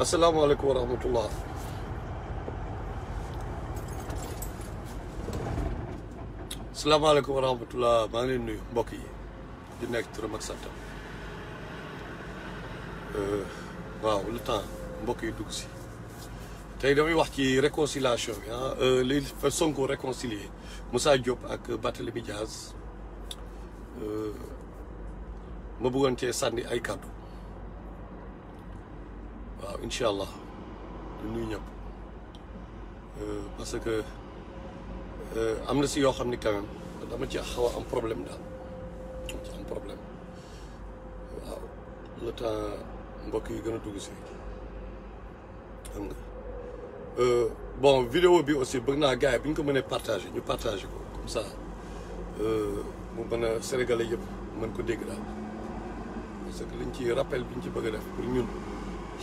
asalaamaaleykum wa rahmatullah. asalaamaaleykum wa rahmatullah maa ngi leen nuyu mbokk yi di nekk turam ak santam. waaw le temps mbokk yi dugg si tey damay wax ci réconciliation bi li fa Sonko réconcilier Moussa Diop ak Barthélémy Diaz ma bëggoon cee sànni ay kàddu waaw incha allah di nuyu ñëpp parce que am na si yoo xam ni quand même dama ci xaw a am problème daal dama ci am problème waaw le temps mbokk yi gën a dugg si xam nga bon vidéo bi aussi bëgg naa gars yi bi ñu ko mënee partagé ñu partagé ko comme ça mu mën a sénégalais yëpp mën ko dégg daal parce que liñ ci rappel bi ñu ci bëgg a def pour ñun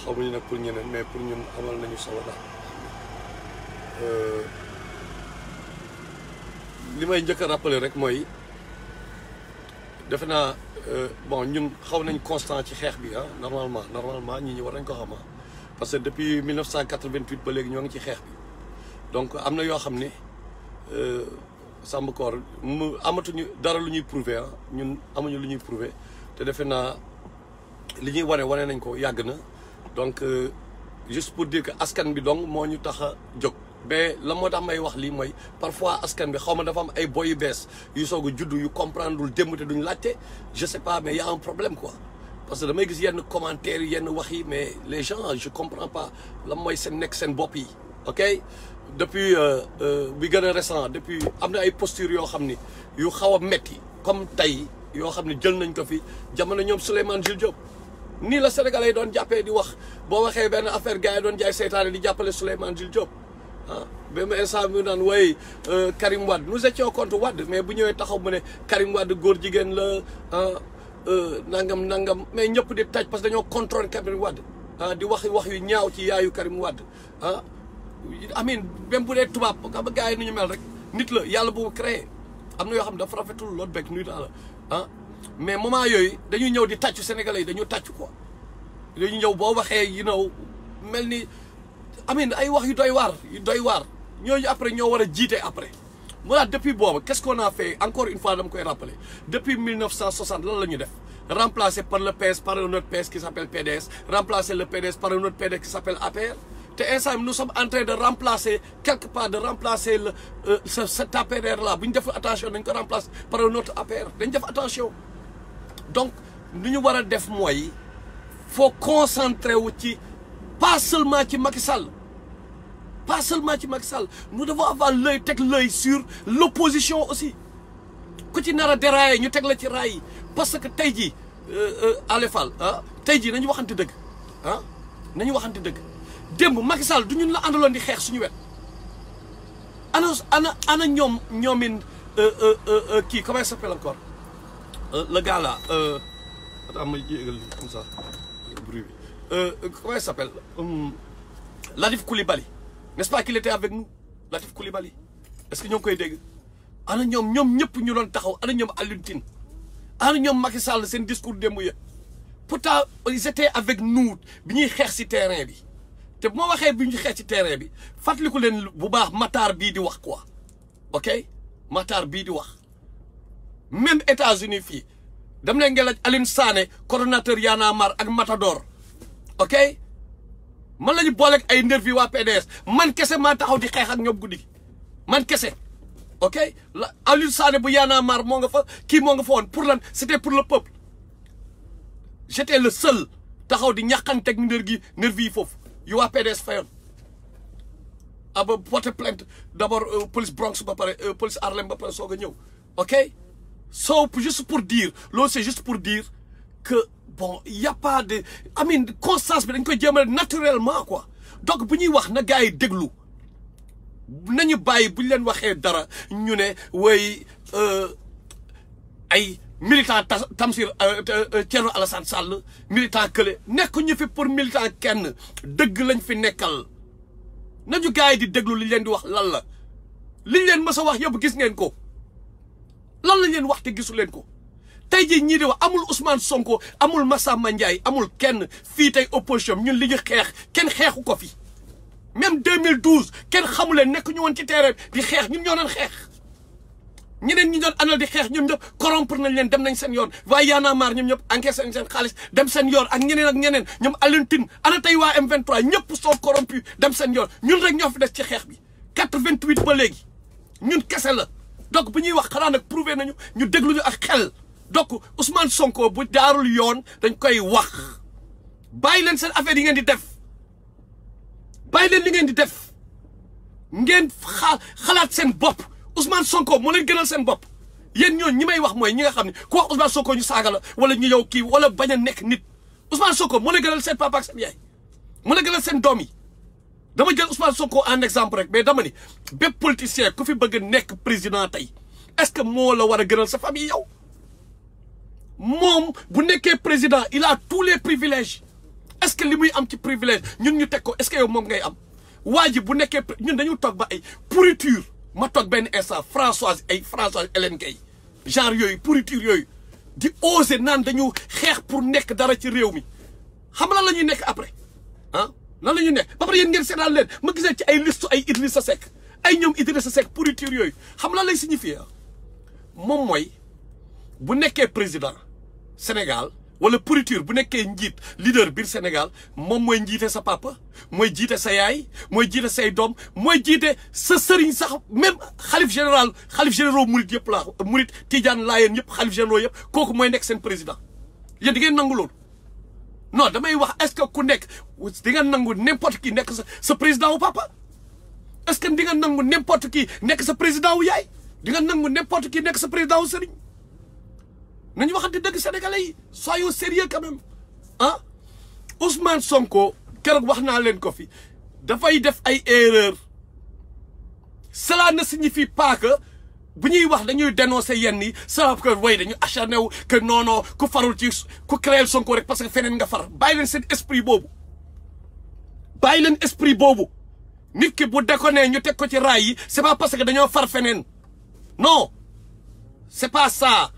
xamuñu nag pour ñeneen mais pour ñun amal nañu solo daal li may njëkk a rappelé rek mooy defe naa bon ñun xaw nañ constant ci xeex bi normalement ñi war nañ ko xam parce que depuis 1988 ba léegi ñoo ngi ci xeex bi donc am na yoo xam ne Samba Koor mu amatuñu dara lu ñuy prouver ñun amuñu lu ñuy prouver te defe naa li ñuy wane nañ ko yàgg na donc juste pour dire que askan bi donc moo ñu tax a jóg. mais la moo tax may wax lii mooy parfois askan bi xaw ma dafa am ay boy yu bees yu soog a judd yu comprendre lul démb te duñ laajte je sais pas mais y a un problème quoi parce que damay gis yenn commentaires yi yenn wax yi mais les gens je comprends pas la mooy seen nekk seen bopp yi ok depuis bi gën a récent depuis am na ay postures yoo xam ni yu xaw a metti comme tey yoo xam ne jël nañ ko fi jamono ñoom Souleymane Jules Diop nii la Sénégalais yi doon jàppee di wax boo waxee benn affaire gars yi doon jaay seytaane di jàppale Souleymane Jules Diop ba mu instant bi naan way Karim Wade nous étions contre Wade mais bu ñëwee taxaw mu ne Karim Wade góor jigéen la nangam mais ñëpp di taj parce que dañoo contrôler Karim Wade di wax yu ñaaw ci yaayu Karim Wade amin même bu dee tubaab xam nga gars yi nu ñu mel rek nit la yàlla bu créé am na yoo xam ne dafa rafetul loolu bekk nuy daal mais moment yooyu dañuy ñëw di tàccu Sénégalais yi dañu tàccu quoi dañu ñëw boo waxee mel ni amin ay wax yu doy waar ñooñu après ñoo war a jiite après voilà depuis boobu qu'est-ce qu'on a fait encore une fois dama koy rappeler depuis 1960 lan la ñu def remplacé par le PS par un autre PS qui s'appelle PDS remplacé le PDS par un autre PDS qui s'appelle APR te instant nous sommes en train de remplacer quelque part de remplacer cet APR là bu ñu def attention dañ ko remplacer par un autre APR dañ def attention donc lu ñu war a def mooy faut concentrer wu ci pas seulement ci Macky Sall nous devons avoir l'œil sur l'opposition aussi ku ci nar a dérailler ñu teg la ci raay yi parce que tey jii Alé Fall tey jii nañu waxante dëgg nañu waxante dëgg démb Macky Sall du ñun la àndaloon di xeex suñu wet ana ñoomin kii comment il s'appelle encore le gars là attends ma jégal li comme ça bruit bi comment il s'appelle Latif Coulibaly n'est-ce pas qu'il était avec nous Latif Coulibaly est-ce que ñoo ngi koy dégg ana ñoom ñëpp ñu doon taxaw ana ñoom Alioune Tine ana ñoom Macky Sall seen discours démb ya pourtant ils étaient avec nous bi ñuy xeex ci terrain bi te bu ma waxee bi ñuy xeex ci terrain bi fàttaliku leen bu baax Matar bii di wax quoi ok Matar bii di wax même États-Unis fii dam leen ngeen laaj Alioune Sané coordonnateur Y'en a marre ak Matador ok man la ñu booleeg ay nervi waa PDS man kese maa taxaw di xeex ak ñoom guddi gi man kese ok la Alioune Sané bu Y'en a marre moo nga fa kii moo nga fa woon pour lan c'était pour le peuple j'étais le seul taxaw di ñàkkanteeg nervi yi foofu yu waa PDS fayoon ba porter plainte d'abord police Bronx ba pare police Harlem ba pare soog a ñëw ok so juste pour dire loolu c'est juste pour dire que bon y a pas de constance bi dañ koy jéem a naturellement quoi donc bu ñuy wax na gars yi déglu nañu bàyyi bu ñu leen waxee dara ñu ne way ay militant Tamsir Thierno Alassane Sall militant kële nekk ñu fi pour militant kenn dëgg lañ fi nekkal nañu gars yi di déglu li leen di wax lan la liñ leen mës a wax yëpp gis ngeen ko lan lañ leen wax te gisu leen ko tey jii ñii di wax amul Ousmane Sonko amul Massamba Ndiaye amul kenn fii tey opposition ñun li ñu xeex kenn xeexu ko fi même 2012 kenn xamu leen nekk ñu woon ci terrain di xeex ñun ñoo doon xeex ñeneen ñi doon àndal di xeex ñoom ñëpp corrompre nañ leen dem nañ seen yoon waaye Y'en a marre ñoom ñëpp encaissé nañ seen xaalis dem seen yoon ak ñeneen ñoom Alioune Tine ana tey waa M23 ñëpp sont corrompus dem seen yoon ñun rek ñoo fi des ci xeex bi 88 ba léegi ñun kese la donc bu ñuy wax xanaa nag prouvé nañu ñu déglu ñu ak xel donc Ousmane Sonko bu jaarul yoon dañ koy wax bàyyi leen seen affaire yi ngeen di def bàyyi leen li ngeen di def ngeen xalaat seen bopp Ousmane Sonko moo leen gënal seen bopp yéen ñooñu ñi may wax mooy ñi nga xam ne ku wax Ousmane Sonko ñu saaga la wala ñu yow kii wala bañ a nekk nit Ousmane Sonko moo leen gënal seen papa ak seen yaay moo leen gënal seen doom yi dama jël Ousmane Sonko en exemple rek mais dama ni bépp politicien ku fi bëgg a nekk président tey est-ce que moo la war a gënal sa famille yow moom bu nekkee président il a tous les privilèges est-ce que li muy am ci privilège ñun ñu teg ko est-ce que yow moom ngay am waa ji bu nekkee ñun dañu toog ba ay pourriture ma toog benn instant Françoise Hélène Gueye genre yooyu pourriture yooyu di oser naan dañu xeex pour nekk dara ci réew mi xam lan la ñuy nekk après ah lan la ñuy nekk ba pare yéen ngeen seetaan leen ma gisee ci ay liste ay Idrissa Seck ay ñoom Idrissa Seck pourriture yooyu xam lan lay signifier moom mooy bu nekkee président Sénégal wala pourriture bu nekkee njiit leader biir Sénégal moom mooy njiite sa papa mooy jiite sa yaay mooy jiite say doom mooy jiite sa sëriñ sax même xalif généraux murit yëpp laa murit Tijaan Laayeen yëpp xalif généraux yëpp kooku mooy nekk seen président yéen di ngeen nangu loolu non damay wax est-ce que ku nekk di nga nangu n'importe qui nekk sa président wu papa est-ce que di nga nangu n'importe qui nekk sa président wu yaay di nga nangu n'importe qui nekk sa président wu sëriñ nañu waxante dëgg sénégalais yi soyons sérieux quand même ah Ousmane Sonko keroog wax naa leen ko fi dafay def ay erreurs cela ne signifie pas que bu ñuy wax dañuy dénoncer yenn yi ça que way dañu acharné wu que non ku farul ci ku créer Sonko rek parce que feneen nga far bàyyi leen seen esprit boobu bàyyi leen esprit boobu nit ki bu déconné ñu teg ko ci raay yi c'est pas parce que dañoo far feneen non c'est pas ça.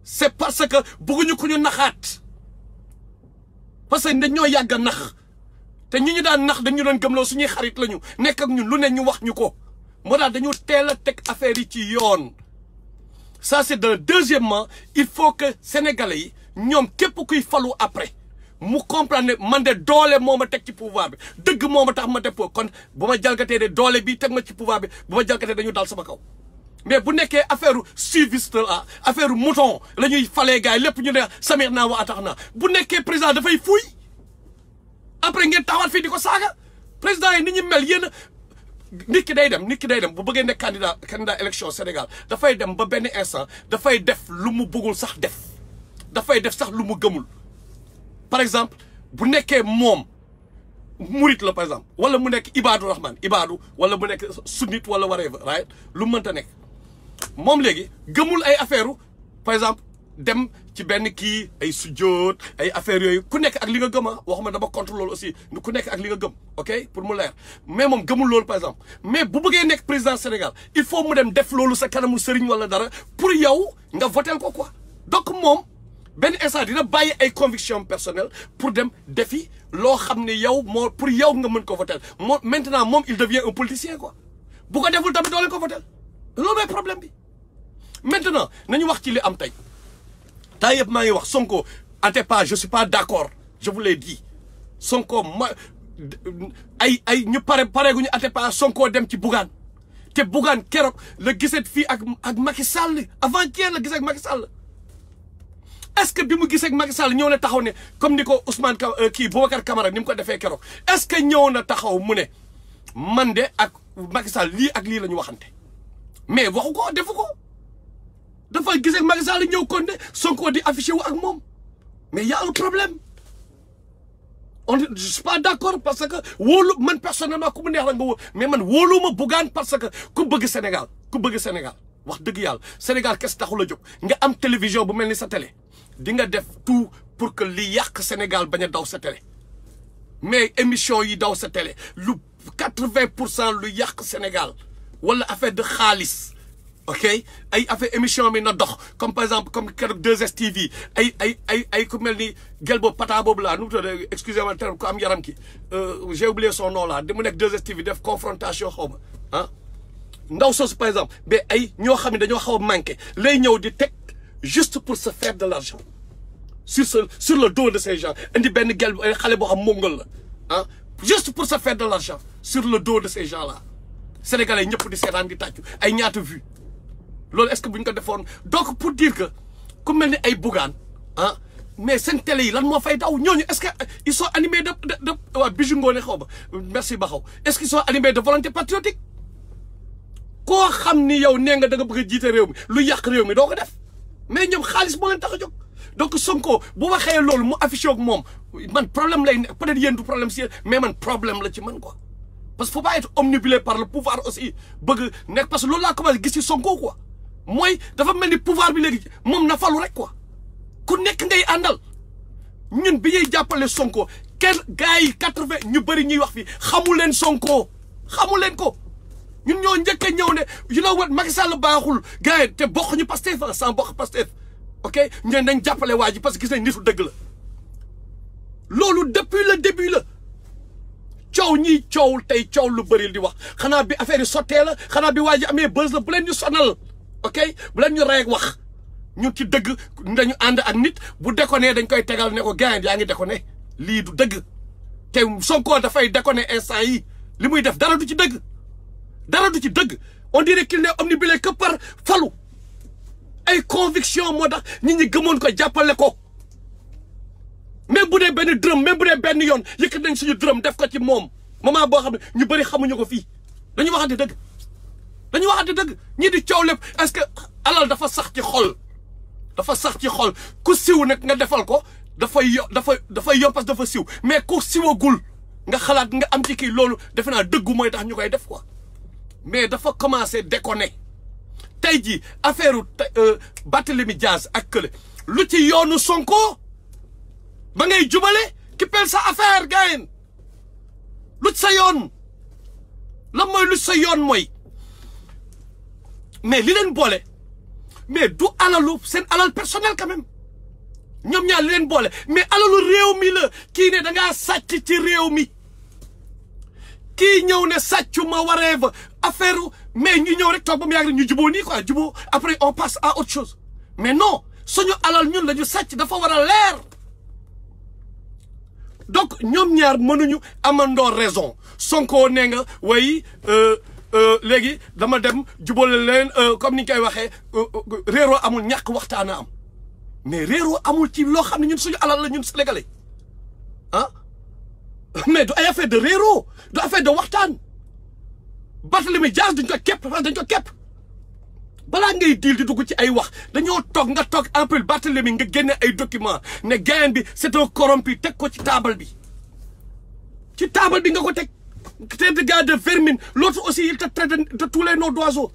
C'est parce que bëgguñu ko ñu naxaat parce que dañoo yàgg a nax te ñu daan nax dañu doon gëmloo suñuy xarit lañu nekk ak ñun lu ne ñu wax ñu ko moo tax dañu teel a teg affaire yi ci yoon. Ça c'est de deuxièmement il faut que sénégalais yi ñoom képp kuy falu après mu comprendre ne man de doole moo ma teg ci pouvoir bi dëgg moo ma tax ma def ko kon bu ma jalgatee de doole bi teg ma ci pouvoir bi bu ma jalgatee dañu dal sama kaw. mais bu nekkee affaire suiviste la affaire mouton la ñuy falee gars yi lépp ñu ne samir naa wa atax naa bu nekkee président dafay fuuy après ngeen taxawaat fii di ko saaga président yi ni ñu mel yéen nit ki day dem bu bëggee nekk candidat élection Sénégal dafay dem ba benn instant dafay def lu mu bëggul sax def dafay def sax lu mu gëmul par exemple bu nekkee moom murit la par exemple wala mu nekk Ibadu Rahman wala mu nekk sunnit wala whatever right lu mu mënta nekk moom léegi gëmul ay affaire par exemple dem ci benn kii ay sujjóot ay affaires yooyu ku nekk ak li nga gëm waxuma dama contre loolu aussi ku nekk ak li nga gëm ok pour mu leer mais moom gëmul loolu par exemple mais bu bëggee nekk président Sénégal il faut mu dem def loolu sa kanamu sëriñ wala dara pour yow nga votel ko quoi donc moom benn instant dina bàyyi ay convictions personnelles pour dem defi loo xam ne yow moo pour yow nga mën ko votel moo maintenant moom il devient un politicien quoi bu ko deful tamit doo leen ko votel loolu mooy problème bi maintenant nañu wax ci li am tey temps yëpp maa ngi wax Sonko Atepa je suis pas d'accord je vous l'ai dit Sonko ay ñu pareeguñu Atepa Sonko dem ci Bougane te Bougane keroog la giseet fii ak Macky Sall avant-hier la gisee ak Macky Sall est-ce que bi mu gisee ak Macky Sall ñëw na taxaw ne comme ni ko Ousmane Boubacar Camara ni mu ko defee keroog est-ce que ñëw na taxaw mu ne man de ak Macky Sall lii ak lii la ñu waxante mais waxu ko defu ko dafa gisee ak Macky Sall ñëw kon ne Sonko di affiché wu ak moom mais y a un problème je suis pas d'accord parce que wóolu man personnellement ku mu neex la nga wóolu mais man wóoluwuma Bougane parce que ku bëgg Sénégal wax dëgg yàlla Sénégal kes taxul a jóg nga am télévision bu mel ni sa télé di nga def tout pour que li yàq Sénégal bañ a daw sa télé mais émission yi daw sa télé lu 80% lu yàq Sénégal wala affaire de xaalis ok ay affaire émission bi na dox comme par exemple comme keroog 2STV ay ku mel ni gel boobu pata boobu laa nu mu tudd excusez-moi terme ku am yaram ki j'ai oublié son nom là mu nekk 2STV def confrontation xaw ma ah ndaw soosu par exemple mais ay ñoo xam ne dañoo xaw a manqué lay ñëw di teg juste pour se faire de l'argent sur le dos de ces gens indi benn gel xale boo xam mongol la ah juste pour se faire de l'argent sur le dos de ces gens là sénégalais ñëpp di seetaan di tàccu ay ñaata vues loolu est-ce que bu ñu ko defoon donc pour dire que ku mel ni ay Bougane ah mais seen télé yi lan moo fay daw ñooñu est-ce que ils sont animés de waa Bijou Ngoné xaw ma merci Bakhaw est-ce qu'ils sont animés de volonté patriotique koo xam ni yow nee nga da nga bëgg a jiite réew mi lu yàq réew mi doo ko def mais ñoom xaalis moo leen tax a jóg donc Sonko bu waxee loolu mu affiché ak moom man problème lay nekk peut-être yéen du problème si mais man problème la ci man quoi parce que faut pas être omnibulé par le pouvoir aussi bëgg nekk parce que loolu laa commencé gis ci Sonko quoi mooy dafa mel ni pouvoir bi léegi moom na falu rek quoi ku nekk ngay àndal ñun bi ñuy jàppale Sonko kenn gars yi 80 ñu bëri ñuy wax fii xamu leen Sonko xamu leen ko ñun ñoo njëkk a ñëw ne you know what Macky Sall baaxul gars yi te bokk ñu Pastef sans bokk Pastef ok ñeen dañ jàppale waa ji parce que gis nañ nitu dëgg la loolu depuis le début la coow ñiy coowul tey coow lu bëri di wax xanaa bi affaire yi sottee la xanaa bi waa ji amee buzz la bu leen ñu sonal ok bu leen ñu rey wax ñun ci dëgg dañu ànd ak nit bu déconné dañ koy tegal ne ko gars yaa ngi déconné lii du dëgg te Sonko dafay déconné instant yi li muy def dara du ci dëgg dara du ci dëgg on dirait qu'il n'est omnibulé que par falu ay conviction moo tax nit ñi gëmoon ko jàppale ko même bu dee benn dërëm même bu dee benn yoon yëkkat nañ suñu dërëm def ko ci moom moment boo xam ne ñu bëri xamuñu ko fii dañu waxante dëgg dañu waxante dëgg ñii di coow lépp est-ce que alal dafa sax ci xol dafa sax ci xol ku siw nag nga defal ko dafay yomb parce que dafa siw mais ku siwagul nga xalaat nga am ci kii loolu defe naa dëggu mooy tax ñu koy def quoi mais dafa commencé déconner tey jii affaire Barthélémy Dias ak kële lu ci yoonu Sonko ba ngay jubale ki pel sa affaire gayen lu ci sa yoon lan mooy lu ci sa yoon mooy mais li leen boole mais du alalu seen alal personnel quand même ñoom ñaar li leen boole mais alalu réew mi la kii ne da ngaa sàcc ci réew mi kii ñëw ne sàccu ma waree fa affaire mais ñu ñëw rek toog ba mu yàgg ñu juboo nii quoi juboo après on passe à autre chose mais non suñu alal ñun la ñu sàcc dafa war a leer donc ñoom ñaar mënuñu amandoo raison Sonko nee nga way léegi dama dem jubale leen comme ni ñu koy waxee réeroo amul ñàkk waxtaana am mais réeroo amul ci loo xam ne ñun suñu alal la ñun sénégalais ah mais du ay affaire de réeroo du affaire de waxtaan Barthélémy Dias duñ ko képp parce que dañ ko képp balaa ngay diil di dugg ci ay wax dañoo toog nga toog un peu Barthélémy nga génne ay documents ne gain bi c'est un corrompu teg ko ci table bi nga ko teg traite de gars de vermine l'autre aussi il te traite de tous les noms d'oiseaux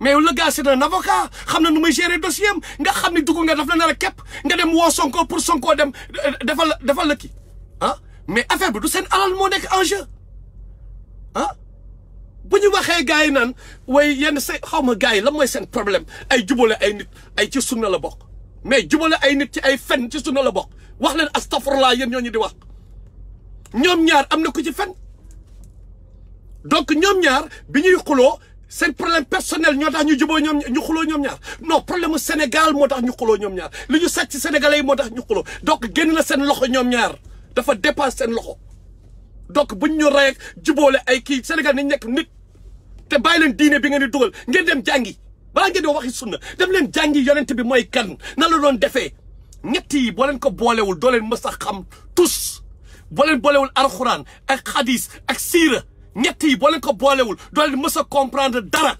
mais le gars c'est un avocat xam na nu muy gérer dossier am nga xam ni dugg nga daf la nar a képp nga dem woo Sonko pour Sonko dem defal la kii ah mais affaire bi du seen alal moo nekk en jeu ah bu ñu waxee gars yi naan way yenn say xaw ma gars yi lan mooy seen problème ay jubale ay nit ay ci sunna la bokk mais jubale ay nit ci ay fen ci sunna la bokk wax leen astafurlaa yéen ñooñu di wax ñoom ñaar am na ku ci fen donc ñoom ñaar bi ñuy xuloo seen problème personnel ñoo tax ñu juboo ñu xuloo ñoom ñaar non problème Sénégal moo tax ñu xuloo ñoom ñaar li ñu sàcc sénégalais yi moo tax ñu xuloo donc génn na seen loxo ñoom ñaar dafa dépasse seen loxo donc buñ ñu rey jubóole ay kii Sénégal nañ nekk nit te bàyyi leen diine bi ngeen di dugal ngeen dem jàngi balaa ngeen di waxi sunna dem leen jàngi yonent bi mooy kan na la doon defee ñett yi boo leen ko boolewul doo leen mës a xam tous boo leen boolewul alxuraan ak xadis ak siira ñett yi boo leen ko boolewul doo leen mës a comprendre dara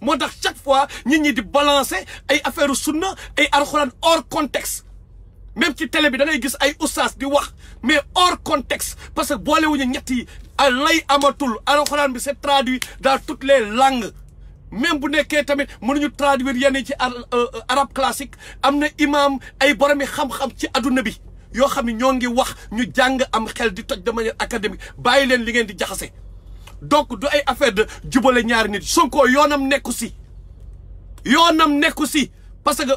moo tax chaque fois nit ñi di balancer ay affaire sunna ay alxuraan hors contexte même ci télé bi da ngay gis ay oustaz di wax mais hors contexte parce que boolewuñu ñett yi lay amatul alxuraan bi c'est traduit dans toutes les langues même bu nekkee tamit mënuñu traduire yenn ci arabe classique am na imam ay boromi xam-xam ci adduna bi yoo xam ne ñoo ngi wax ñu jàng am xel di toj de manière académique bàyyi leen li ngeen di jaxase donc du ay affaire de jubale ñaari nit Sonko yoonam nekku si yoonam nekku si parce que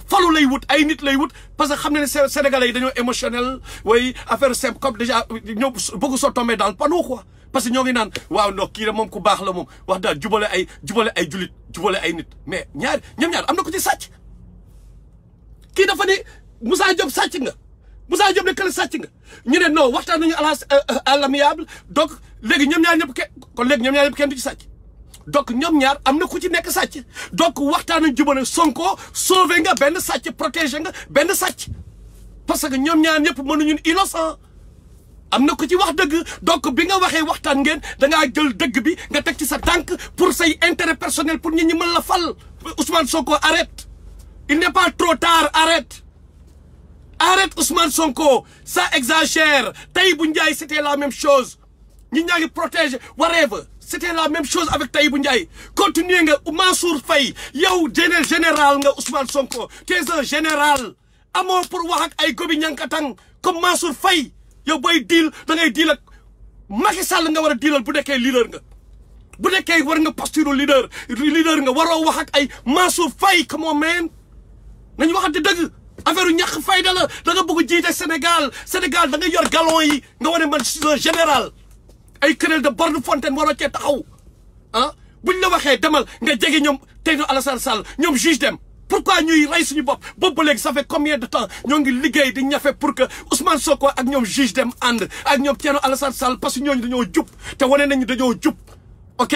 falu lay wut ay nit lay wut parce que xam na ne Sénégalais yi dañoo émotionnel way affaire simple comme déjà ñoo bëgg soo tombé dans le panneau quoi parce que ñoo ngi naan waaw non kii la moom ku baax la moom wax daal jubale ay julit jubale ay nit mais ñoom ñaar am na ko ci sàcc kii dafa ne Moussa Diop sàcc nga Moussa Diop ne kële sàcc nga ñu ne non waxtaan nañu à l'amiable donc léegi ñoom ñaar ñëpp kon léegi ñoom ñaar ñëpp kenn du ci sàcc donc ñoom ñaar am na ku ci nekk sàcc donc waxtaan nañu jubale Sonko sauvé nga benn sàcc protégé nga benn sàcc parce que ñoom ñaar ñëpp mënuñu innocent am na ku ci wax dëgg donc bi nga waxee waxtaan ngeen da ngaa jël dëgg bi nga teg ci sa tànk pour say intérêt personnel pour nit ñi mën la fal Ousmane Sonko arrête il n'est pas trop tard arrête Ousmane Sonko ça exagère Tahibou Ndiaye c'était la même chose ñi ñaa ngi protéger whatever c'était la même chose avec Tahibou Ndiaye continuer nga Mansour Faye yow général nga Ousmane Sonko tu es un général amoo pour wax ak ay gobi ñankatang comme Mansour Faye yow booy deal da ngay deal ak Macky Sall nga war a dealal bu nekkee leader nga bu nekkee war nga posture leader nga waroo wax ak ay Mansour Faye come on man nañu waxante dëgg affaire ñàkk fayda la da nga bëgg jiite Sénégal da nga yor galon yi nga wane man je suis un général ay querelle de borne fontaine waroo cee taxaw ah buñ la waxee demal nga jege ñoom Thierno Alassane Sall ñoom juge dem pourquoi ñuy rey suñu bopp boobu ba léegi ça fait combien de temps ñoo ngi liggéey di ñafe pour que Ousmane Sonko ak ñoom juge dem ànd ak ñoom Thierno Alassane Sall parce que ñooñu dañoo jub te wane nañu dañoo jub ok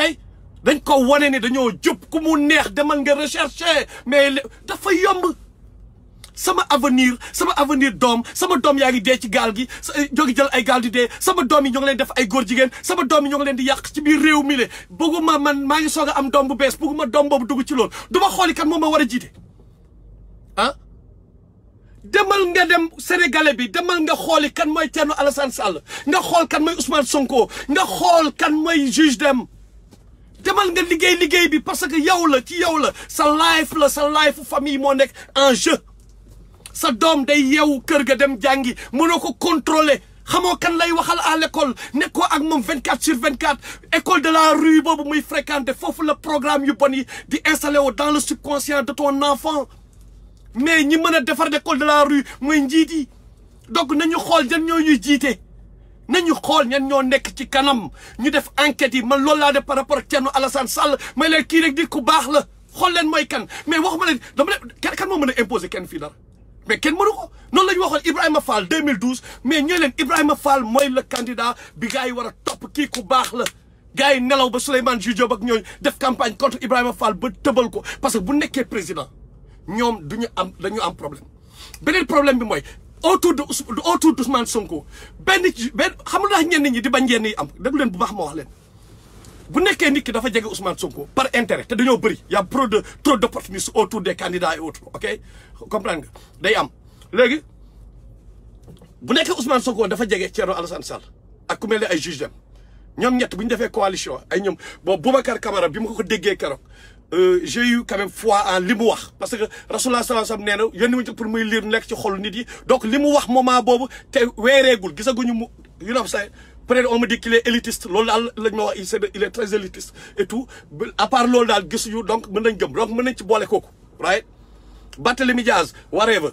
dañ ko wane ne dañoo jub ku mu neex demal nga rechercher mais dafa yomb sama avenir doom sama doom yaa ngi dee ci gaal gi ñoo ngi jël ay gaal di dee sama doom yi ñoo ngi leen def ay góor jigéen sama doom yi ñoo ngi leen di yàq ci biir réew mi le bëgguma man maa ngi soog a am doom bu bees bëgguma doom boobu dugg ci loolu du ma xooli kan moom ma war a jiite ah demal nga dem sénégalais bi demal nga xooli kan mooy Thierno Alassane Sall nga xool kan mooy Ousmane Sonko nga xool kan mooy juge dem demal nga liggéey bi parce que yow la sa life famille moo nekk en jeu sa doom day yeewu kër ga dem jàngi mënoo ko contrôler xamoo kan lay waxal à l'école nekkoo ak moom 24/24 école de la rue boobu muy fréquenter foofu la programme yu bon yi di installé wu dans le subconscient de ton enfant mais ñi mën a defar école de la rue mooy njiit yi donc nañu xool ñan ñoo ñuy jiite nañu xool ñan ñoo nekk ci kanam ñu def enquête yi man loolu laa def par rapport ak Thierno Alassane Sall may leen kii rek di ku baax la xool leen mooy kan mais waxuma leen dama leen kan moo mën a imposer kenn fii dara mais kenn mënu ko noonu la ñu waxoon Ibrahima Fall 2012 mais ñooy leen Ibrahima Fall mooy le candidat bi gars yi war a topp kii ku baax la gars yi nelaw ba Souleymane Jules Diop ak ñooñu def campagne contre Ibrahima Fall ba tëbal ko parce que bu nekkee président ñoom dañu am problème beneen problème bi mooy autour d'Ousmane Sonko benn xam nga ñenn ñi di bañ yenn yi am déglu leen bu baax ma wax leen bu nekkee nit ki dafa jege Ousmane Sonko par intérêt te dañoo bëri y a trop d'opportunistes autour des candidats et autres ok comprendre nga day am léegi bu nekkee Ousmane Sonko dafa jege Thierno Alassane Sall ak ku mel ne ay juge dem ñoom ñett bu ñu defee coalition ay ñoom bon Boubacar Camara bi ma ko déggee keroog j'ai eu quand même foi en li mu wax parce que Rasulullah sallallahu alayhi wasallam nee na yónni wuñ pour muy lire nekk ci xolu nit yi donc li mu wax moment boobu te weereegul gisaguñu mu you know say peut-être on me dit qu'il est élitiste loolu daal lañ ma wax il est très élitiste et tout à part loolu daal gisuñu donc mën nañ gëm donc mën nañ ci boole kooku right Barthélémy Diaz whatever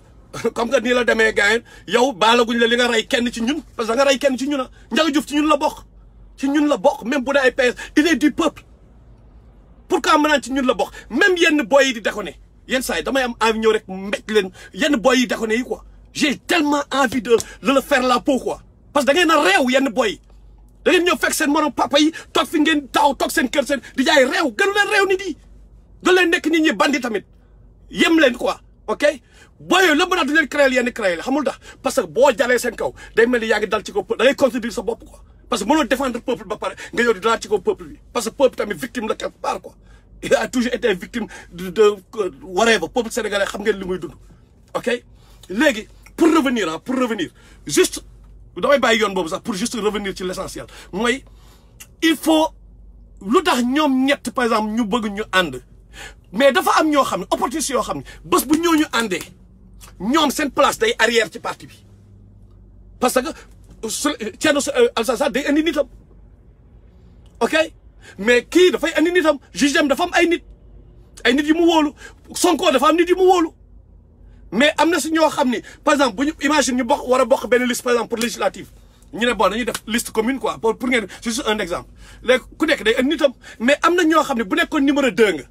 comme que nii la demee gars yow baalaguñ la li nga rey kenn ci ñun parce que da nga rey kenn ci ñun Ndiaga Diouf ci ñun la bokk même bu dee ay PS il est du peuple pourquoi ma naan ci ñun la bokk même yenn boy yi di déconner yenn saa yi damay am envie ñëw rek mbéj leen yenn boy yi déconner yi quoi j'ai tellement envie de le faire la peau quoi parce que da ngeen a réew yenn boy yi da ngeen ñëw fekk seen morom papa yi toog fi ngeen taw toog seen kër seen di jaay réew gënu leen réew nit yi gënu leen nekk nit ñi bandi tamit yem leen quoi ok booy yooyu la mën a du leen créer yenn créer la xamul tax parce que boo jalee seen kaw day mel ni yaa ngi dal ci kaw da ngay contribuer sa bopp quoi parce que mënoo défendre peuple ba pare nga yow di dalaat ci kaw peuple bi parce que peuple tamit victime la quelque part quoi il a toujours été victime de whatever peuple sénégalais xam ngeen li muy dund ok léegi pour revenir juste damay bàyyi yoon boobu sax pour juste revenir ci l'essentiel mooy il faut lu tax ñoom ñett par exemple ñu bëgg ñu ànd mais dafa am ñoo xam ne opportunité yoo xam ne bés bu ñooñu àndee ñoom seen place day arrière ci parti bi parce que Thierno Alassane Sall day indi nitam ok mais kii dafay andi nitam juge dem dafa am ay nit ay nit yu mu wóolu Sonko dafa am nit yu mu wóolu mais am na si ñoo xam ni par exemple bu ñu imagine ñu bokk war a bokk benn liste par exemple pour législative ñu ne bon dañuy def liste commune quoi pour ngeen c'est juste un exemple léegi ku nekk day indi nitam mais am na ñoo xam ne bu nekkoon numéro 2 nga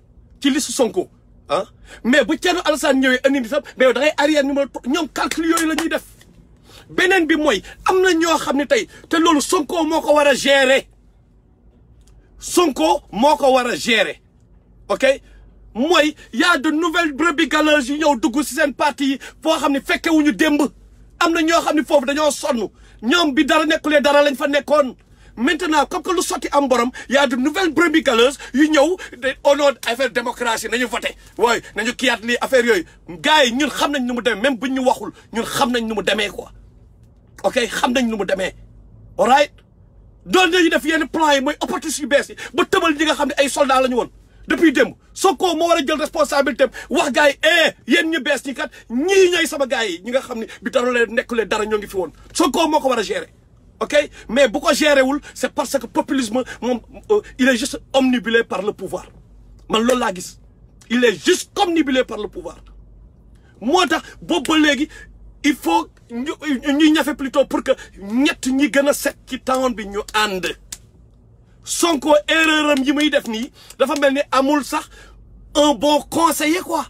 ci liste Sonko ah mais bu Thierno Alassane ñëwee indi nitam mais yow da ngay arrière numéro ñoom calcul yooyu la ñuy def beneen bi mooy am na ñoo xam ne tey te loolu Sonko moo ko war a gérer Sonko moo ko war a gérer ok mooy y a de nouvelles brebis galeuses yu ñëw dugg si seen parti yi foo xam ne fekkewuñu démb am na ñoo xam ne foofu dañoo sonn ñoom bi dara nekkulee dara lañ fa nekkoon maintenant comme que lu sotti am borom y a de nouvelles brebis galeuses yu ñëw au nom affaire démocratie nañu voté waaye nañu kiyaat lii affaire yooyu gars yi ñun xam nañ nu mu demee même buñ ñu waxul ñun xam nañ nu mu demee quoi ok xam nañ nu mu demee all right doon nañu def yenn plan yi mooy opportunité yu bees yi ba tëbal ñi nga xam ne ay soldats la ñu woon depuis démb Sonko moo war a jël responsabilité wax gars yi yéen ñu bees ñi kat ñii ñooy sama gars yi ñi nga xam ne bi dara leen nekkulee dara ñoo ngi fi woon Sonko moo ko war a gérer ok mais bu ko géré wul c'est parce que populisme moom il est juste omnibulé par le pouvoir man loolu laa gis il est juste omnibulé par le pouvoir moo tax boobu ba léegi il faut ñuy ñafe plutôt pour que ñett ñi gën a set ci town bi ñu ànd Sonko erreur am yi muy def nii dafa mel ni amul sax un bon conseiller quoi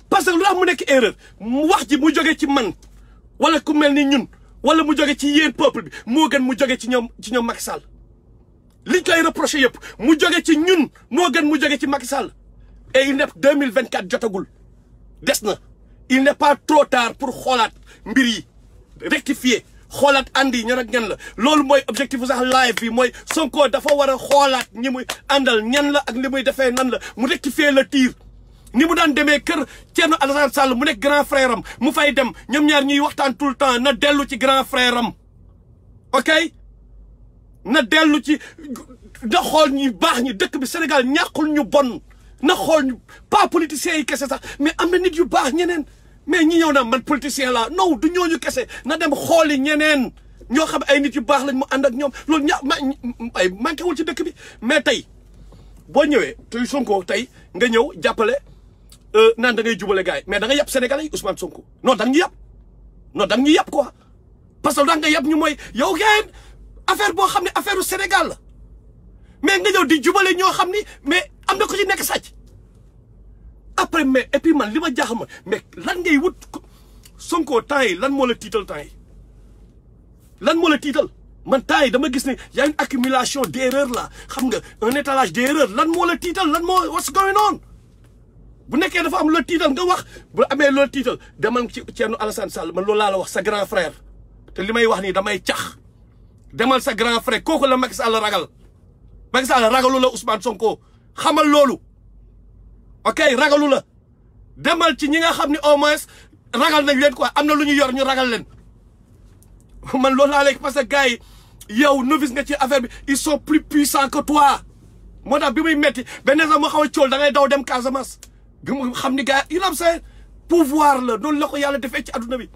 parce que lu tax mu nekk erreur wax ji mu jóge ci man wala ku mel ni ñun wala mu jóge ci yéen peuple bi moo gën mu jóge ci ñoom Macky Sall liñ koy reproché yëpp mu jóge ci ñun moo gën mu jóge ci Macky Sall et il n'est 2024 jotagul des na il n'est pas trop tard pour xoolaat mbir yi rectifier xoolaat andi ñan ak ñan la loolu mooy objectif bu sax live bi mooy Sonko dafa war a xoolaat ñi muy àndal ñan la ak li muy defee nan la mu rectifier le tir ni mu daan demee kër Thierno Alassane Sall mu nekk grand frère am mu fay dem ñoom ñaar ñuy waxtaan tout le temps na dellu ci grand frère am ok na dellu ci na xool ñi baax ñi dëkk bi Sénégal ñàkkul ñu bon na xool ñu pas politiciens yi kese sax mais am na nit yu baax ñeneen mais ñi ñëw na man politicien la non du ñooñu kese na dem xooli ñeneen ñoo xam ay nit yu baax lañ mu ànd ak ñoom loolu ay manqué wul ci dëkk bi mais tey boo ñëwee tey Sonko tey nga ñëw jàppale naan da ngay jubale gars yi mais da nga yàpp Sénégalais yi Ousmane Sonko non da nga ñu yàpp non da nga ñu yàpp quoi parce que da nga yàpp ñu mooy yow ngeen affaire boo xam ne affaire u Sénégal la mais nga ñëw di jubale ñoo xam ni mais am na ko ci nekk sàcc après mais et puis man li ma jaaxal ma mais lan ngay wut Sonko temps yi lan moo la tiital temps yi lan moo la tiital man temps yi dama gis ne y a une accumulation d'erreurs là xam nga un étalage d'erreurs lan moo la tiital lan moo what's going on bu nekkee dafa am la tiital nga wax bu amee loolu tiital demal ci Thierno Alassane Sall man loolu laa la wax sa grand frère te li may wax nii damay cax demal sa grand frère kooku la Macky Sall ragal Macky Sall ragalu la Ousmane Sonko xamal loolu ok ragalu la demal ci ñi nga xam ne au moins ragal nañ leen quoi am na lu ñu yor ñu ragal leen man loolu laa léegi parce que gars yi yow novice nga ci affaire bi ils sont plus puissants que toi moo tax bi muy metti benn sax mu xaw a cool da ngay daw dem Casamance bi mu xam ni gars yi il c'est pouvoir la noonu la ko yàlla defee ci adduna bi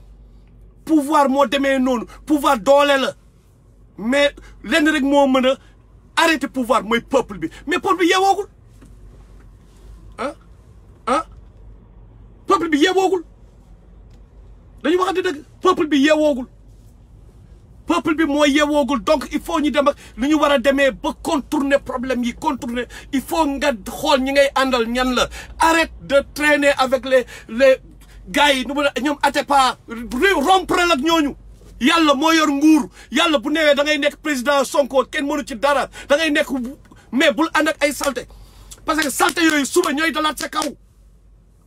pouvoir moo demee noonu pouvoir doole la mais lenn rek moo mën a arrêter pouvoir mooy peuple bi mais peuple bi yeewoogul peuple bi yeewoogul dañu waxante dëgg peuple bi yeewoogul peuple bi moo yeewoogul donc il faut ñu dem ak lu ñu war a demee ba contourner problème yi contourner il faut nga xool ñi ngay àndal ñan la arrête de traîner avec les gars yi nu mu ñoom Atepa rompre ak ñooñu yàlla moo yor nguur yàlla bu newee da ngay nekk président Sonko kenn mënu ci dara da ngay nekk mais bul ànd ak ay salte parce que salte yooyu suba ñooy dalaat sa kaw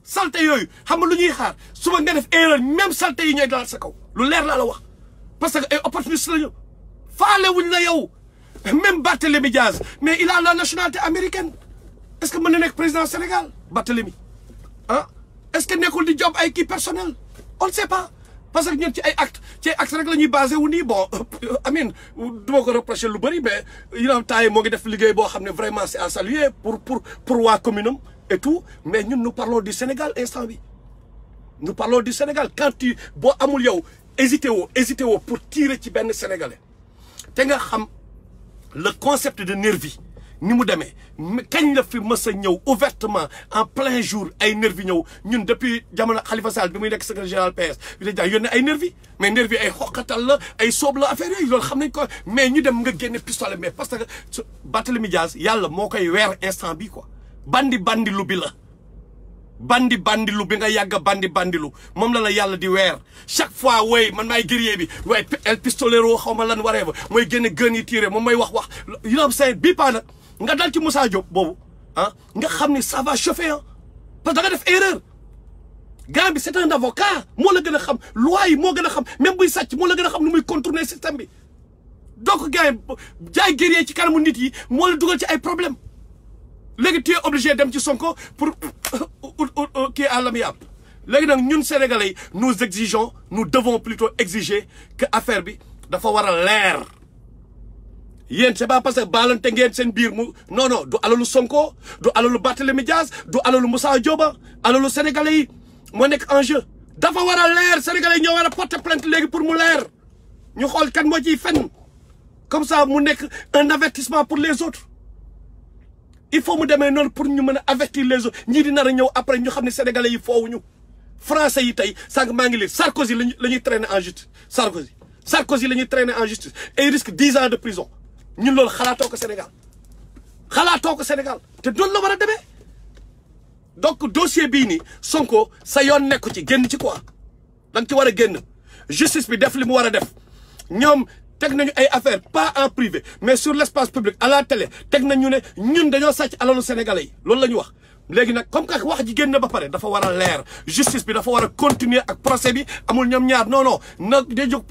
salte yooyu xam nga lu ñuy xaar suba nga def erreur même salte yi ñooy dalaat sa kaw lu leer laa la wax parce que ay opportuniste lañu faale wuñ la yow même Barthélémy Diaz mais il a la nationalité américaine est-ce que mën na nekk président Sénégal Barthélémy est-ce que nekkul di job ay kii personnel on ne sait pas parce que ñun ci ay acte rek la ñuy basé wu nii bon amin du ma ko reprocher lu bëri mais temps yi moo ngi def liggéey boo xam ne vraiment c'est à saluer pour waa commune am et tout mais ñun nous parlons du Sénégal instant bi nous parlons du Sénégal quand tu boo amul yow hésité woo pour tirer ci benn Sénégalais te nga xam le concept de nervi ni mu demee kañ la fi mës a ñëw ouvertement en plein jour ay nervi ñëw ñun depuis jamono Khalifa Sall bi muy nekk secrétaire général PS bi la yónnee ay nervi mais nervi ay xoqatal la ay soob la affaire yooyu loolu xam nañ ko mais ñu dem nga génne pistolet mais parce que Barthélémy Dias yàlla moo koy weer instant bi quoi bandi lu bi la bandi lu bi nga yàgg bandi lu moom la yàlla di weer chaque fois wooy man maay guerrier bi waaye el pistolero xaw ma lan waree ba mooy génne gën yi tiré moom mooy wax you know say bii paa nag nga dal ci Moussa Diop boobu ah nga xam ni ça va chauffer ah parce que da nga def erreur gars bi c'est un avocat moo la gën a xam loi yi moo gën a xam même buy sàcc moo la gën a xam nu muy contourner système bi donc gars yi jaay guerrier ci kanamu nit yi moo la dugal ci ay problème léegi tu es obligé dem ci Sonko pour kii à l'amiable léegi nag ñun sénégalais yi nous devons plutôt exiger que affaire bi dafa war a leer yéen c'est pas parce que baalante ngeen seen biir mu non du alalu Sonko du alalu Barthélémy Dias du alalu Moussa Diop alalu sénégalais yi moo nekk en jeu dafa war a leer sénégalais yi ñoo war a porter plainte léegi pour mu leer ñu xool kan moo ciy fenn comme ça mu nekk un avertissement pour les autres il faut mu demee noonu pour ñu mën a avertir les autres ñii di nar a ñëw après ñu xam ne sénégalais yi foowuñu français yi tey sànq maa ngi lire Sarkozy la ñuy traîner en justice Sarkozy la ñuy traîner en justice et il risque 10 ans de prison ñun loolu xalaatoo ko Sénégal te doon la war a demee donc dossier bii nii Sonko sa yoon nekku ci génn ci quoi da nga ci war a génn justice bi def li mu war a def ñoom teg nañu ay affaires pas en privé mais sur l'espace public à la télé teg nañu ne ñun dañoo sàcc alalu sénégalais yi loolu la ñu wax léegi nag comme que wax ji génn ba pare dafa war a leer justice bi dafa war a continuer ak procès bi amul ñoom ñaar non na day jóg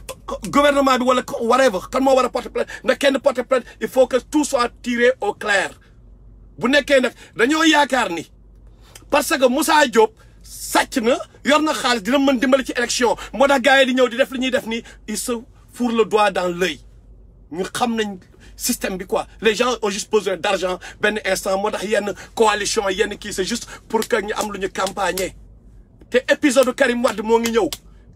gouvernement bi wala whatever kan moo war a porter plainte na kenn porter plainte il faut que tout soit tiré au clair bu nekkee nag dañoo yaakaar ni parce que Moussa Diop sàcc na yor na xaalis dina mën dimbali ci élection moo tax gars yi di ñëw di def li ñuy def nii il se fourre le doigt dans l'œil ñu xam nañ système bi quoi les gens ont juste besoin d'argent benn instant moo tax yenn coalition yenn kii c'est juste pour que ñu am lu ñu campagner te épisode Karim Wade moo ngi ñëw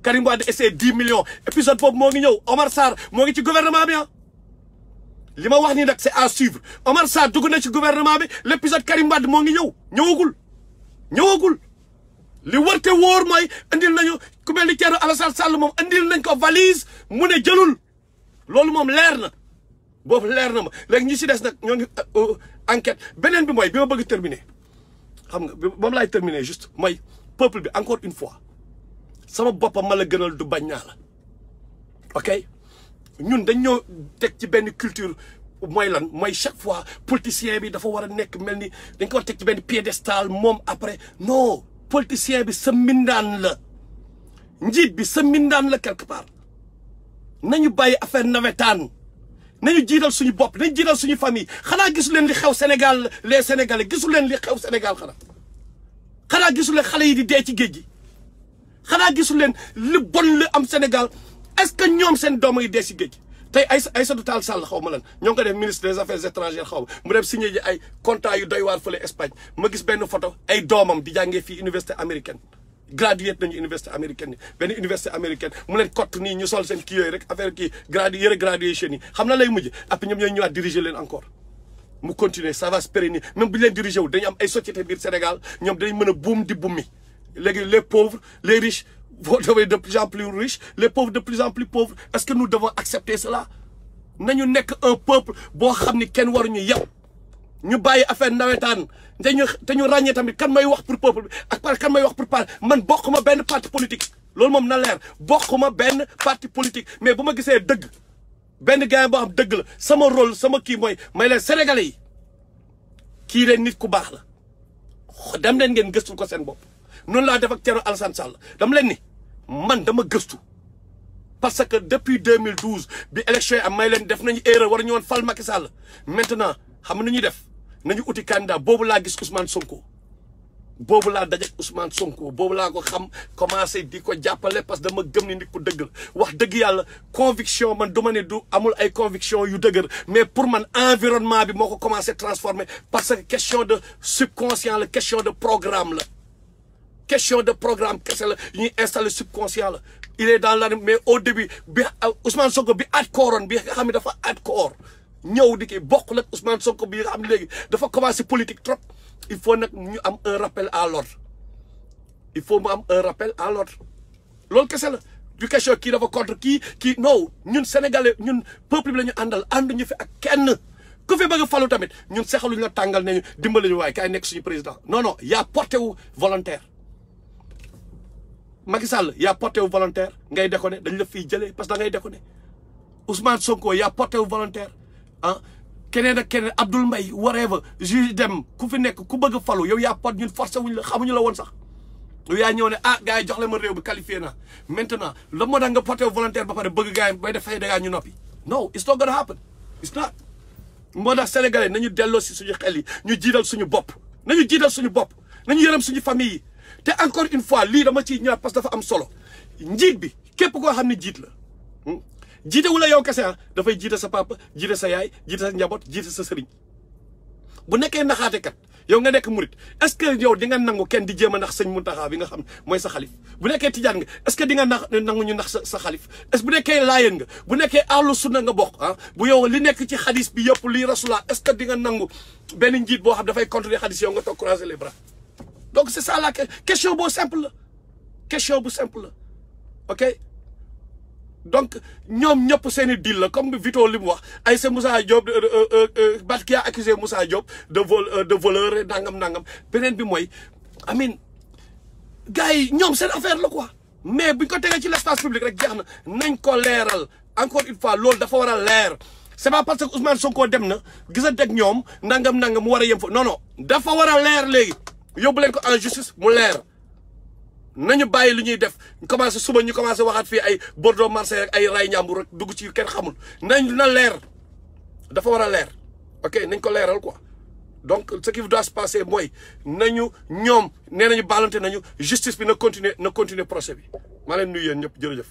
Karim Wade essaie 10 millions épisode boobu moo ngi ñëw Omar Sarr moo ngi ci gouvernement bi li ma wax nii nag c'est à suivre Omar Sarr dugg na ci gouvernement bi l'épisode Karim Wade moo ngi ñëwagul li wërte wóor mooy andil nañu ku mel ni Thierno Alassane Sall moom andil nañ ko valise mu ne jëlul loolu moom leer na boobu leer na ma léegi ñi si des nag ñoo ngi enquête beneen bi mooy bi ma bëgg terminer xam nga moom laay terminer juste mooy peuple bi encore une fois sama boppam ma la gënal du bañ naa la ok ñun dañ ñoo teg ci benn culture mooy lan mooy chaque fois politicien bi dafa war a nekk mel ni dañ ko war a teg ci benn piédestal moom après non politicien bi sa mbindaan la njiit bi sa mbindaan la quelque part nañu bàyyi affaire nawetaan nañu jiital suñu bopp nañu jiital suñu famille xanaa gisu leen li xew Sénégal les Sénégalais gisu leen li xew Sénégal xanaa gisu leen xale yi di dee ci géej gi xanaa gisu leen li bon li am Sénégal est-ce que ñoom seen doom yi dee ci géej gi tey Aïssatou Tall Sall xaw ma lan ñoo ngi ko def ministre des affaires étrangères xaw ma mu dem signé ji ay contrat yu doy waar fële Espagne ma gis benn photo ay doomam di jàngee fii université américaine gradué nañu université américaine benn université américaine mu leen kott nii ñu sol seen kii yooyu rek affaire kii yëre graduation yi xam na lay mujj après ñoom ñooy ñëwaat diriger leen encore mu continuer ça va se pérenniser même bu ñu leen diriger wu dañu am ay société biir Sénégal ñoom dañ mën a buum di bummi léegi les pauvres les riches vont devenir de plus en plus riches les pauvres de plus en plus pauvres est-ce que nous devons accepter cela nañu nekk un peuple boo xam ni kenn waruñu yàpp ñu bàyyi affaire nawetaan te ñu ràññee tamit kan may wax pour peuple bi ak par kan may wax pour parti man bokkuma benn parti politique loolu moom na leer bokkuma benn parti politique mais bu ma gisee dëgg benn gars boo xam dëgg la sama rôle sama kii mooy may leen sénégalais yi kii leen nit ku baax la dem leen ngeen gëstul ko seen bopp noonu laa def ak Thierno Alassane Sall dama leen ni man dama gëstu parce que depuis 2012 bi élection yi am may leen def nañu erreur war ñu woon fal Macky Sall maintenant xam na ñuy def nañu uti candidat boobu laa gis Ousmane Sonko boobu laa dajeek Ousmane Sonko boobu laa ko xam commencé di ko jàppale parce que dama gëm ni nit ku dëgg la wax dëgg yàlla conviction man du ma ne du amul ay conviction yu dëgër mais pour man environnement bi moo ko commencé transformer parce que question de subconscient la question de programme la question de programme kese la ñuy installer subconscient la il est dans l'âme mais au début bi Ousmane Sonko bi hardcore bi nga xam ne dafa hardcore ñëw di kii bokkul ak Ousmane Sonko bi nga xam ne léegi dafa commencé politique trop il faut nag ñu am un rappel à l'ordre il faut mu am un rappel à l'ordre loolu kese la du question kii dafa contre kii non ñun sénégalais ñun peuple bi la ñu àndal ànduñu fi ak kenn ku fi bëgg a falu tamit ñun sexaluñu la tàngal nañu dimbali ñu waaye kaay nekk suñu président non yaa porté wu volontaire Macky Sall yaa porté wu volontaire ngay déconné dañ la fiy jëlee parce que da ngay déconné Ousmane Sonko yaa porté wu volontaire ah keneen ak keneen Abdoul Mbaye whatever juge dem ku fi nekk ku bëgg a falu yow yaa porté ñun forcé wuñ la xamuñu la woon sax yow yaa ñëw ne ah gars yi jox leen ma réew bi qualifié na maintenant la moo tax nga porté wu volontaire ba pare bëgg gars yi bay def fay dégâts ñu noppi non it's not gonna happen it's not moo tax sénégalais nañu delloo si suñu xel yi ñu jiital suñu bopp nañu yërëm suñu famille yi te encore une fois lii dama ciy ñëwaat parce que dafa am solo njiit bi képp koo xam ne jiit la jiite wu la yow kese dafay jiite sa papa jiite sa yaay jiite sa njaboot jiite sa sëriñ bu nekkee naxaate kat yow nga nekk murit est-ce que yow di nga nangu kenn di jéem a nax sëñ Muntaxa bi nga xam mooy sa xalif bu nekkee tijaan nga est-ce que di nga nangu ñu nax sa xalif est-ce que bu nekkee laayeen nga bu nekkee ahlu sunna nga bokk bu yow li nekk ci xadis bi yëpp li rasulullah est-ce que di nga nangu benn njiit boo xam dafay contrer xadis yow nga toog croiser les bras donc c'est ça la question bu simple la ok donc ñoom ñëpp seen i deal la comme Vito li mu wax ay sa Moussa Diop bat ki a accusé Moussa Diop de voleur nangam beneen bi mooy amin gars yi ñoom seen affaire la quoi mais buñ ko tegee ci l'espace public rek jeex na nañ ko leeral encore une fois loolu dafa war a leer c'est pas parce que Ousmane Sonko dem na gisante ak ñoom nangam mu war a yem fa non dafa war a leer léegi yóbbu leen ko en justice mu leer nañu bàyyi lu ñuy def commencé suba ñu commencé waxaat fii ay Bordeaux Marseille ak ay ray ñàmbur rek dugg ci kenn xamul na leer dafa war a leer ok nañ ko leeral quoi donc ce qui doit se passer mooy nañu ñoom nee nañu baalante nañu justice bi na continuer procès bi maa leen nuyu yéen ñëpp jërëjëf